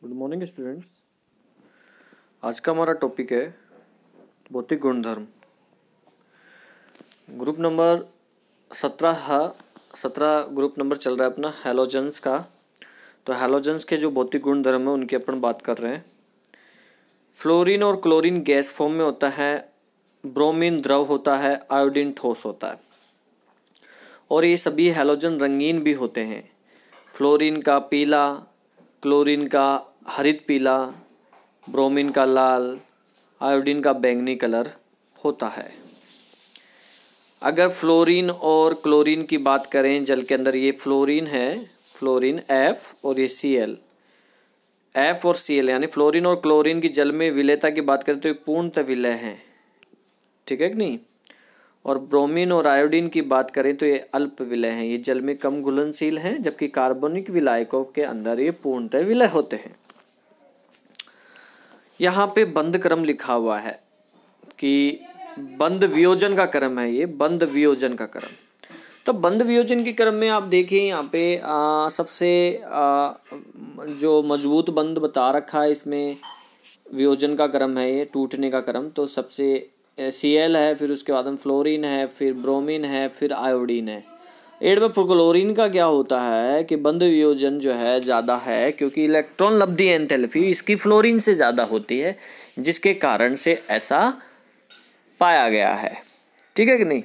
Good morning students. आज का हमारा टॉपिक है भौतिक गुणधर्म। ग्रुप नंबर 17 ग्रुप नंबर चल रहा है अपना हैलोजेंस का। तो हैलोजेंस के जो भौतिक गुणधर्म है उनकी अपन बात कर रहे हैं। फ्लोरीन और क्लोरीन गैस फॉर्म में होता है, ब्रोमीन द्रव होता है, आयोडीन ठोस होता है। और ये सभी हैलोजन रंगीन भी होते हैं। फ्लोरीन का पीला, क्लोरीन का हरित पीला, ब्रोमीन का लाल, आयोडीन का बैंगनी कलर होता है। अगर फ्लोरीन और क्लोरीन की बात करें, जल के अंदर ये फ्लोरीन है, फ्लोरीन F और ये Cl, F और Cl यानी फ्लोरीन और क्लोरीन की जल में विलेयता की बात करें तो ये पूर्णतः विलय है, ठीक है कि नहीं। और ब्रोमीन और आयोडीन की बात करें तो ये अल्प विलय हैं, ये जल में कम घुलनशील हैं, जबकि कार्बनिक विलायकों के अंदर ये पूर्णतः विलय होते हैं। यहाँ पे बंध क्रम लिखा हुआ है कि बंध वियोजन का क्रम है, ये बंध वियोजन का क्रम। तो बंध वियोजन के क्रम में आप देखिए यहाँ पे सबसे जो मजबूत बंध बता रखा है इसमें वियोजन का क्रम है, ये टूटने का क्रम। तो सबसे Cl है, फिर उसके बाद में फ्लोरीन है, फिर ब्रोमीन है, फिर आयोडीन है। एड में क्लोरीन का क्या होता है कि बंध वियोजन जो है ज़्यादा है, क्योंकि इलेक्ट्रॉन लब्धि एंथैल्पी इसकी फ्लोरीन से ज़्यादा होती है, जिसके कारण से ऐसा पाया गया है, ठीक है कि नहीं।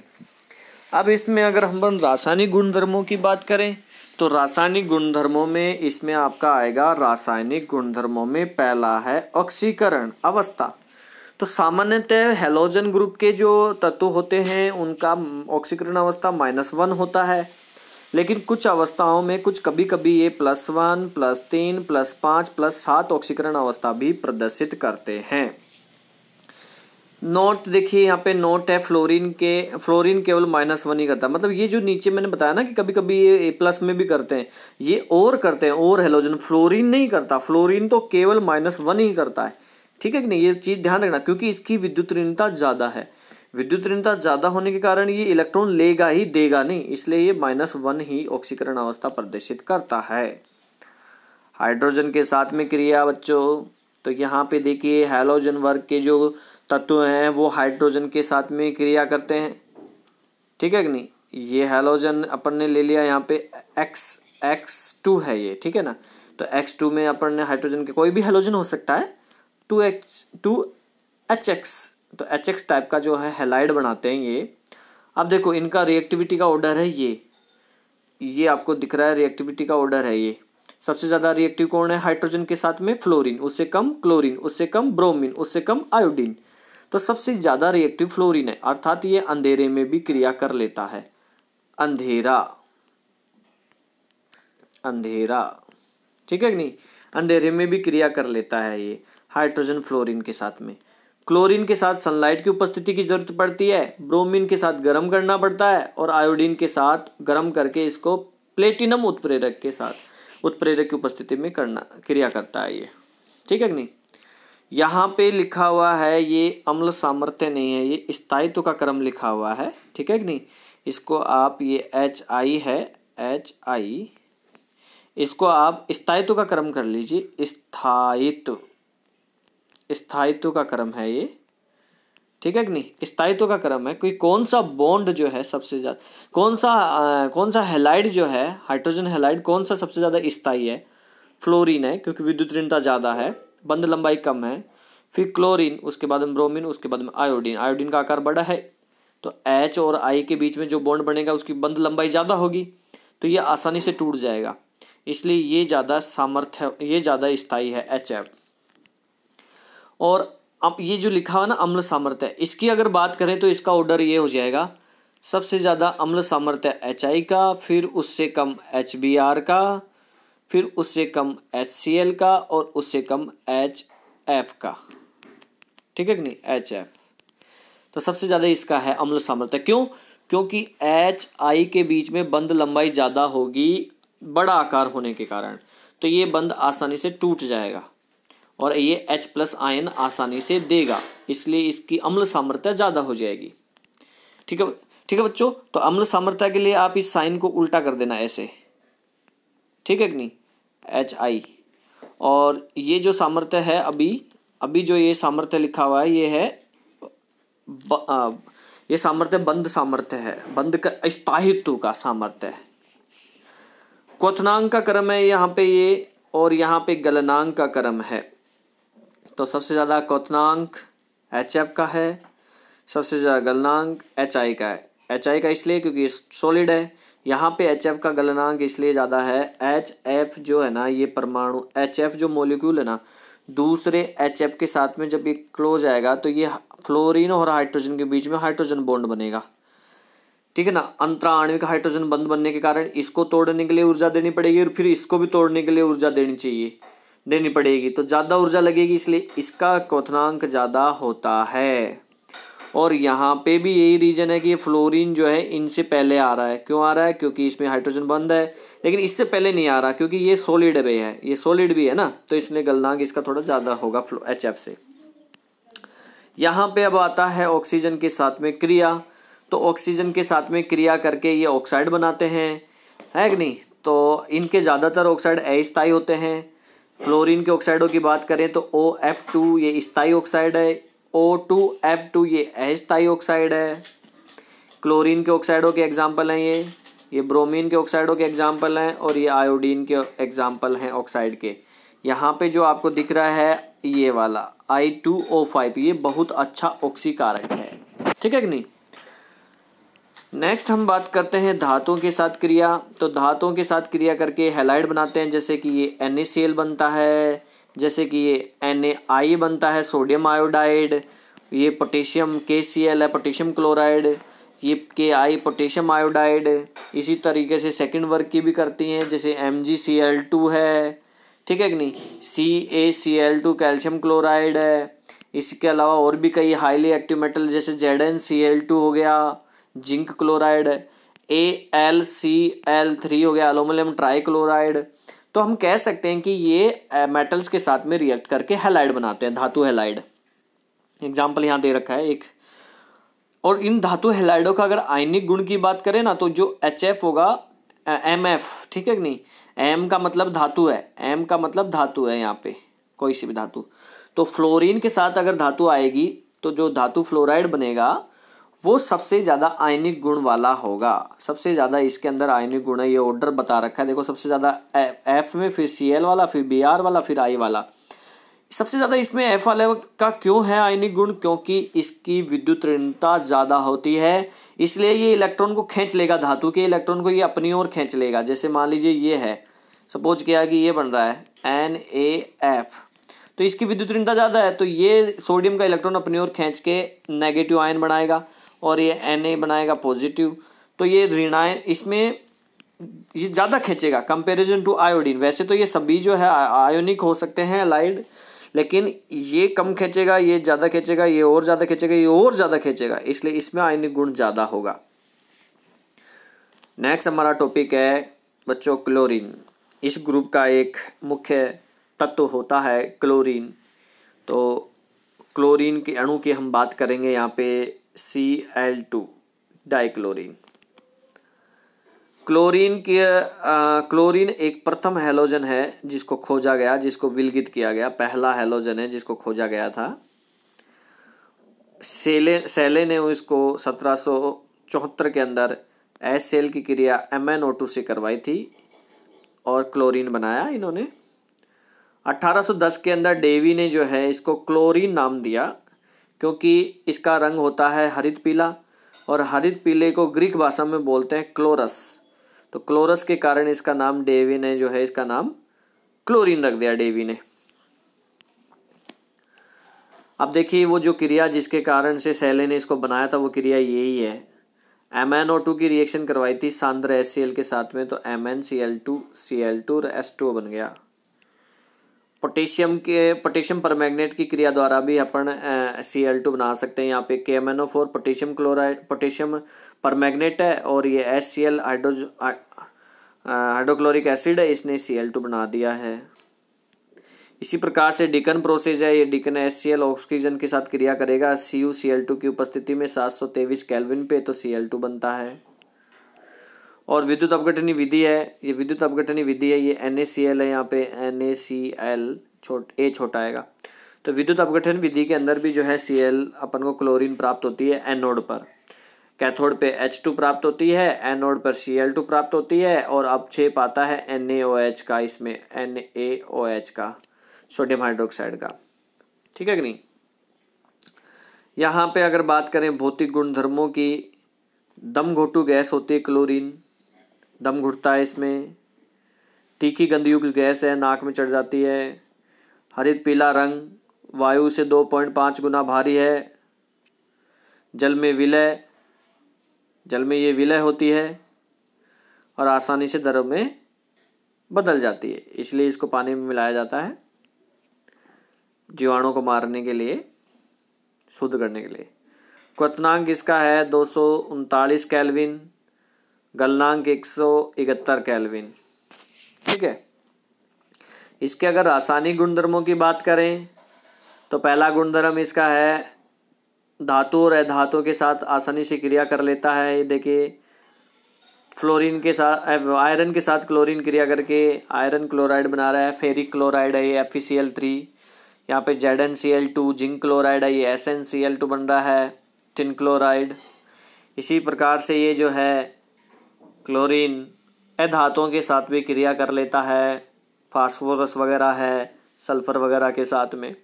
अब इसमें अगर हम रासायनिक गुणधर्मों की बात करें तो रासायनिक गुणधर्मों में इसमें आपका आएगा, रासायनिक गुणधर्मों में पहला है ऑक्सीकरण अवस्था। तो सामान्यतः हैलोजन ग्रुप के जो तत्व होते हैं उनका ऑक्सीकरण अवस्था -1 होता है, लेकिन कुछ अवस्थाओं में कुछ कभी कभी ये +1, +3, +5, +7 ऑक्सीकरण अवस्था भी प्रदर्शित करते हैं। नोट देखिए यहाँ पे नोट है, फ्लोरीन केवल -1 ही करता है। मतलब ये जो नीचे मैंने बताया ना कि कभी कभी ये प्लस में भी करते हैं, ये और करते हैं, और हैलोजन फ्लोरीन नहीं करता। फ्लोरीन तो केवल -1 ही करता है, ठीक है कि नहीं। ये चीज़ ध्यान रखना, क्योंकि इसकी विद्युत ऋणता ज़्यादा है। विद्युत ऋणता ज़्यादा होने के कारण ये इलेक्ट्रॉन लेगा ही, देगा नहीं, इसलिए ये -1 ही ऑक्सीकरण अवस्था प्रदर्शित करता है। हाइड्रोजन के साथ में क्रिया बच्चों, तो यहाँ पे देखिए हैलोजन वर्ग के जो तत्व हैं वो हाइड्रोजन के साथ में क्रिया करते हैं, ठीक है कि नहीं। ये हैलोजन अपन ने ले लिया यहाँ पे X2 है ये, ठीक है ना। तो X2 में अपन ने हाइड्रोजन के कोई भी हैलोजन हो सकता है, 2HX, तो HX टाइप का जो है हैलाइड बनाते हैं ये। अब देखो इनका रिएक्टिविटी का ऑर्डर है, ये आपको दिख रहा है, रिएक्टिविटी का ऑर्डर है ये। सबसे ज़्यादा रिएक्टिव कौन है हाइड्रोजन के साथ में? फ्लोरीन, उससे कम क्लोरीन, उससे कम ब्रोमीन, उससे कम आयोडीन। तो सबसे ज़्यादा रिएक्टिव फ्लोरीन है, अर्थात ये अंधेरे में भी क्रिया कर लेता है। अंधेरा, ठीक है कि नहीं, अंधेरे में भी क्रिया कर लेता है ये हाइड्रोजन फ्लोरीन के साथ में। क्लोरीन के साथ सनलाइट की उपस्थिति की जरूरत पड़ती है, ब्रोमीन के साथ गर्म करना पड़ता है, और आयोडीन के साथ गर्म करके इसको प्लेटिनम उत्प्रेरक की उपस्थिति में क्रिया करता है ये, ठीक है कि नहीं। यहाँ पे लिखा हुआ है ये अम्ल सामर्थ्य नहीं है, ये स्थायित्व का क्रम लिखा हुआ है, ठीक है कि नहीं। इसको आप, ये HI है, HI, इसको आप स्थायित्व का क्रम कर लीजिए। स्थायित्व का क्रम है ये, ठीक है कि नहीं। स्थायित्व का क्रम है, कोई कौन सा बॉन्ड जो है सबसे ज़्यादा, कौन सा हैलाइड जो है, हाइड्रोजन हैलाइड कौन सा सबसे ज़्यादा स्थायी है? फ्लोरीन है, क्योंकि विद्युत ऋणता ज़्यादा है, बंध लंबाई कम है। फिर क्लोरीन, उसके बाद में ब्रोमीन, उसके बाद में आयोडीन का आकार बड़ा है, तो H और I के बीच में जो बॉन्ड बनेगा उसकी बंध लंबाई ज़्यादा होगी, तो ये आसानी से टूट जाएगा, इसलिए ये ज़्यादा स्थायी है HF। और अब ये जो लिखा हुआ ना अम्ल सामर्थ्य, इसकी अगर बात करें तो इसका ऑर्डर ये हो जाएगा, सबसे ज़्यादा अम्ल सामर्थ्य HI का, फिर उससे कम HBr का, फिर उससे कम HCl का, और उससे कम HF का, ठीक है कि नहीं, HF। तो सबसे ज़्यादा इसका है अम्ल सामर्थ्य। क्यों? क्योंकि HI के बीच में बंध लंबाई ज़्यादा होगी, बड़ा आकार होने के कारण, तो ये बंध आसानी से टूट जाएगा, और ये H+ आयन आसानी से देगा, इसलिए इसकी अम्ल सामर्थ्य ज़्यादा हो जाएगी, ठीक है बच्चों। तो अम्ल सामर्थ्य के लिए आप इस साइन को उल्टा कर देना ऐसे, ठीक है कि नहीं, HI। और ये जो सामर्थ्य है अभी जो ये सामर्थ्य लिखा हुआ है ये है ये सामर्थ्य बंध सामर्थ्य है, बंध का स्थायित्व का सामर्थ्य है। क्वथनांक का क्रम है यहाँ पे ये, और यहाँ पे गलनांक का क्रम है। तो सबसे ज़्यादा क्वथनांक HF का है, सबसे ज़्यादा गलनांक HI का है। HI का इसलिए क्योंकि सॉलिड है, यहाँ पे HF का गलनांक इसलिए ज़्यादा है। HF जो है ना, ये परमाणु HF जो मॉलिक्यूल है ना, दूसरे HF के साथ में जब ये क्लोज आएगा तो ये फ्लोरीन और हाइड्रोजन के बीच में हाइड्रोजन बॉन्ड बनेगा, ठीक है ना। अंतराण्विक हाइड्रोजन बंध बनने के कारण इसको तोड़ने के लिए ऊर्जा देनी पड़ेगी और फिर इसको भी तोड़ने के लिए ऊर्जा देनी पड़ेगी, तो ज़्यादा ऊर्जा लगेगी, इसलिए इसका क्वथनांक ज़्यादा होता है। और यहाँ पे भी यही रीजन है कि ये फ्लोरीन जो है इनसे पहले आ रहा है। क्यों आ रहा है? क्योंकि इसमें हाइड्रोजन बंद है, लेकिन इससे पहले नहीं आ रहा क्योंकि ये सॉलिड भी है, ये सॉलिड भी है ना, तो इसलिए गलनांक इसका थोड़ा ज़्यादा होगा HF से। यहाँ पे अब आता है ऑक्सीजन के साथ में क्रिया। तो ऑक्सीजन के साथ में क्रिया करके ये ऑक्साइड बनाते हैं, है कि नहीं। तो इनके ज़्यादातर ऑक्साइड अस्थायी होते हैं। फ्लोरीन के ऑक्साइडों की बात करें तो OF2 ये स्थायी ऑक्साइड है, O2F2 ये अस्थायी ऑक्साइड है। क्लोरीन के ऑक्साइडों के एग्जाम्पल हैं ये ब्रोमीन के ऑक्साइडों के एग्जाम्पल हैं, और ये आयोडीन के एग्जाम्पल हैं ऑक्साइड के। यहाँ पे जो आपको दिख रहा है ये वाला I2O5 ये बहुत अच्छा ऑक्सीकारक है, ठीक है कि नहीं। नेक्स्ट हम बात करते हैं धातुओं के साथ क्रिया। तो धातुओं के साथ क्रिया करके हैलाइड बनाते हैं, जैसे कि ये NaCl बनता है, जैसे कि ये NaI बनता है सोडियम आयोडाइड, ये पोटेशियम KCl है पोटेशियम क्लोराइड, ये Ki पोटेशियम आयोडाइड। इसी तरीके से सेकंड वर्ग की भी करती हैं, जैसे MgCl2 है, ठीक है कि नहीं। CaCl2 कैल्शियम क्लोराइड है। इसके अलावा और भी कई हाईली एक्टिव मेटल जैसे ZnCl2 हो गया, जिंक क्लोराइड, AlCl3 हो गया एल्यूमिनियम ट्राइक्लोराइड। तो हम कह सकते हैं कि ये मेटल्स के साथ में रिएक्ट करके हैलाइड बनाते हैं, धातु हैलाइड। एग्जाम्पल यहाँ दे रखा है एक। और इन धातु हैलाइडों का अगर आयनिक गुण की बात करें ना, तो जो HF होगा MF, ठीक है कि नहीं। M का मतलब धातु है, M का मतलब धातु है यहाँ पे, कोई सी भी धातु। तो फ्लोरीन के साथ अगर धातु आएगी तो जो धातु फ्लोराइड बनेगा वो सबसे ज़्यादा आयनिक गुण वाला होगा। सबसे ज़्यादा इसके अंदर आयनिक गुण है, ये ऑर्डर बता रखा है देखो। सबसे ज़्यादा F में, फिर Cl वाला, फिर Br वाला, फिर I वाला। सबसे ज़्यादा इसमें F वाले का क्यों है आयनिक गुण? क्योंकि इसकी विद्युत ऋणता ज़्यादा होती है, इसलिए ये इलेक्ट्रॉन को खींच लेगा, धातु के इलेक्ट्रॉन को ये अपनी ओर खींच लेगा। जैसे मान लीजिए ये है, सपोज किया कि ये बन रहा है NaF, तो इसकी विद्युत ऋणता ज़्यादा है, तो ये सोडियम का इलेक्ट्रॉन अपनी ओर खींच के नेगेटिव आयन बनाएगा और ये Na बनाएगा पॉजिटिव। तो ये ऋणायन इसमें ये ज़्यादा खींचेगा कंपेरिजन टू आयोडीन। वैसे तो ये सभी जो है आयोनिक हो सकते हैं हैलाइड, लेकिन ये कम खींचेगा, ये ज़्यादा खींचेगा, ये और ज़्यादा खींचेगा, ये और ज़्यादा खींचेगा, इसलिए इसमें आयनिक गुण ज़्यादा होगा। नेक्स्ट हमारा टॉपिक है बच्चों क्लोरीन। इस ग्रुप का एक मुख्य तत्व होता है क्लोरीन। तो क्लोरीन के अणु की हम बात करेंगे यहाँ पे Cl2 डाइक्लोरीन। क्लोरीन एक प्रथम हैलोजन है जिसको खोजा गया, जिसको विलगित किया गया, पहला हैलोजन है जिसको खोजा गया था। सेले ने इसको 1774 के अंदर HCl की क्रिया MnO2 से करवाई थी और क्लोरीन बनाया इन्होंने। 1810 के अंदर डेवी ने जो है इसको क्लोरीन नाम दिया, क्योंकि इसका रंग होता है हरित पीला, और हरित पीले को ग्रीक भाषा में बोलते हैं क्लोरस। तो क्लोरस के कारण इसका नाम डेवी ने जो है इसका नाम क्लोरीन रख दिया डेवी ने। अब देखिए वो जो क्रिया जिसके कारण से सेले ने इसको बनाया था वो क्रिया यही है। MnO2 की रिएक्शन करवाई थी सांद्र HCl के साथ में, तो MnCl2 Cl2 और H2O बन गया। पोटेशियम परमैंगनेट की क्रिया द्वारा भी अपन Cl2 बना सकते हैं। यहाँ पे KMnO4 potassium chloride, potassium permanganate है, और ये HCl हाइड्रोक्लोरिक एसिड है, इसने Cl2 बना दिया है। इसी प्रकार से डिकन प्रोसेस है, ये डिकन HCl ऑक्सीजन के साथ क्रिया करेगा CuCl2 की उपस्थिति में 723 केल्विन पे, तो Cl2 बनता है। और विद्युत अपघटनी विधि है, ये विद्युत अपघटनी विधि है, ये NaCl है, यहाँ पे NaCl ए छोटा आएगा। तो विद्युत अपघटन विधि के अंदर भी जो है Cl अपन को क्लोरीन प्राप्त होती है एनोड पर, कैथोड पे H2 प्राप्त होती है, एनोड पर Cl2 प्राप्त होती है, और अपक्षेप आता है NaOH का, इसमें NaOH का, सोडियम हाइड्रोक्साइड का। ठीक है कि नहीं। यहाँ पे अगर बात करें भौतिक गुणधर्मों की, दम घोटू गैस होती है क्लोरीन, दम घुटता है इसमें, तीखी गंधयुक्त गैस है, नाक में चढ़ जाती है, हरित पीला रंग, वायु से 2.5 गुना भारी है, जल में विलय, जल में ये विलय होती है और आसानी से द्रव में बदल जाती है, इसलिए इसको पानी में मिलाया जाता है जीवाणुओं को मारने के लिए, शुद्ध करने के लिए। क्वथनांक इसका है 239 केल्विन, गलनांक 171 केल्विन। ठीक है। इसके अगर रासायनिक गुणधर्मों की बात करें तो पहला गुणधर्म इसका है धातु और अधातु के साथ आसानी से क्रिया कर लेता है। ये देखिए फ्लोरीन के साथ, आयरन के साथ क्लोरीन क्रिया करके आयरन क्लोराइड बना रहा है। फेरिक क्लोराइड है ये FeCl3, यहाँ पे ZnCl2, जिंक क्लोराइड है ये SnCl2 बन रहा है, टिन क्लोराइड। इसी प्रकार से ये जो है क्लोरीन अधातुओं के साथ भी क्रिया कर लेता है, फास्फोरस वगैरह है, सल्फर वगैरह के साथ में।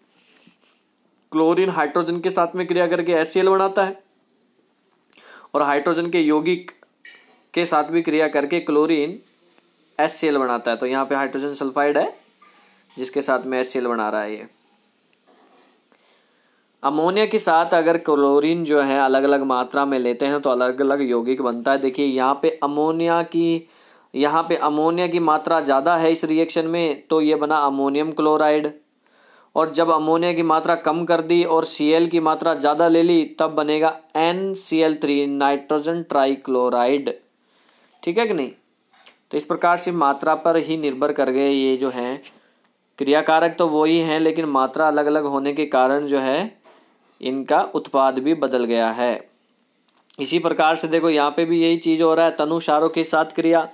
क्लोरीन हाइड्रोजन के साथ में क्रिया करके HCl बनाता है, और हाइड्रोजन के यौगिक के साथ भी क्रिया करके क्लोरीन HCl बनाता है। तो यहाँ पे हाइड्रोजन सल्फाइड है जिसके साथ में HCl बना रहा है ये। अमोनिया के साथ अगर क्लोरीन जो है अलग अलग मात्रा में लेते हैं तो अलग अलग यौगिक बनता है। देखिए यहाँ पे अमोनिया की मात्रा ज़्यादा है इस रिएक्शन में, तो ये बना अमोनियम क्लोराइड। और जब अमोनिया की मात्रा कम कर दी और Cl की मात्रा ज़्यादा ले ली, तब बनेगा NCl3, नाइट्रोजन ट्राइक्लोराइड। ठीक है कि नहीं। तो इस प्रकार से मात्रा पर ही निर्भर कर गए ये जो हैं क्रियाकारक, तो वही हैं, लेकिन मात्रा अलग अलग होने के कारण जो है इनका उत्पाद भी बदल गया है। इसी प्रकार से देखो यहाँ पे भी यही चीज़ हो रहा है। तनु क्षारों के साथ क्रिया,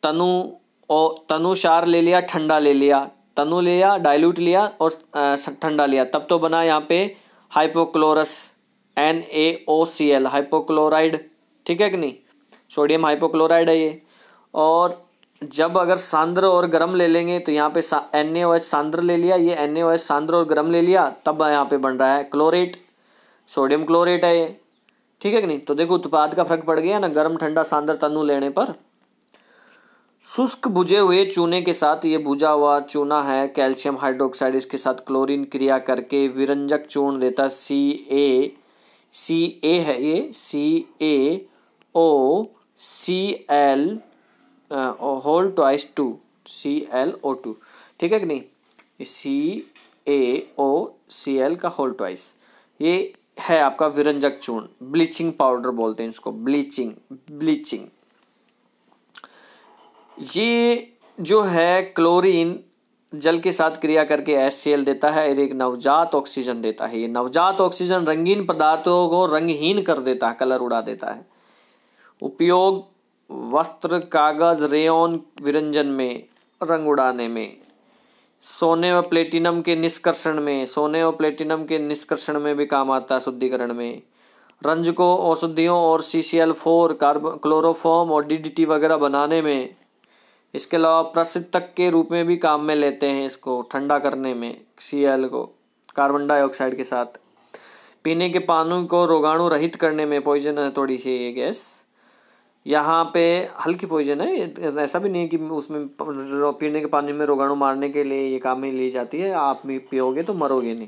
तनु क्षार ले लिया, ठंडा ले लिया, तनु लिया, डाइल्यूट लिया और ठंडा लिया, तब तो बना यहाँ पे हाइपोक्लोरस NaOCl, हाइपोक्लोराइड। ठीक है कि नहीं, सोडियम हाइपोक्लोराइड है ये। और जब अगर सांद्र और गर्म ले लेंगे तो यहाँ पे NaOH सांद्र ले लिया, ये NaOH सांद्र और गर्म ले लिया, तब यहाँ पे बन रहा है क्लोरेट, सोडियम क्लोरेट है ये। ठीक है कि नहीं। तो देखो उत्पाद का फर्क पड़ गया ना, गर्म ठंडा सांद्र तनु लेने पर। शुष्क बुझे हुए चूने के साथ, ये बुझा हुआ चूना है कैल्शियम हाइड्रोक्साइड, इसके साथ क्लोरीन क्रिया करके विरंजक चूर्ण देता है Ca है ये, CaOCl होल ट्वाइस 2, ClO2। ठीक है कि नहीं, CaOCl का होल ट्वाइस, ये है आपका विरंजक चूर्ण, ब्लीचिंग पाउडर बोलते हैं इसको, ब्लीचिंग। ये जो है क्लोरीन जल के साथ क्रिया करके HCl देता है और एक नवजात ऑक्सीजन देता है। ये नवजात ऑक्सीजन रंगीन पदार्थों को रंगहीन कर देता है, कलर उड़ा देता है। उपयोग वस्त्र, कागज, रेयन विरंजन में, रंग उड़ाने में, सोने व प्लेटिनम के निष्कर्षण में भी काम आता है, शुद्धिकरण में, रंजकों, औषधियों और CCl4, क्लोरोफॉर्म और DDT वगैरह बनाने में। इसके अलावा प्रशीतक के रूप में भी काम में लेते हैं इसको, ठंडा करने में Cl को कार्बन डाइऑक्साइड के साथ। पीने के पानी को रोगाणु रहित करने में, पॉइजन है थोड़ी सी ये गैस, यहाँ पे हल्की पॉइजन है, ऐसा भी नहीं है कि उसमें पीने के पानी में रोगाणु मारने के लिए ये काम में ली जाती है। आप भी पियोगे तो मरोगे नहीं,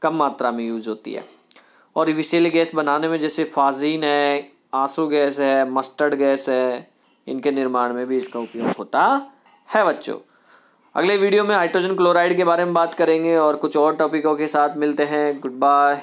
कम मात्रा में यूज होती है। और विषैली गैस बनाने में जैसे फाजीन है, आंसू गैस है, मस्टर्ड गैस है, इनके निर्माण में भी इसका उपयोग होता है बच्चों। अगले वीडियो में हाइड्रोजन क्लोराइड के बारे में बात करेंगे और कुछ और टॉपिकों के साथ मिलते हैं। Good bye.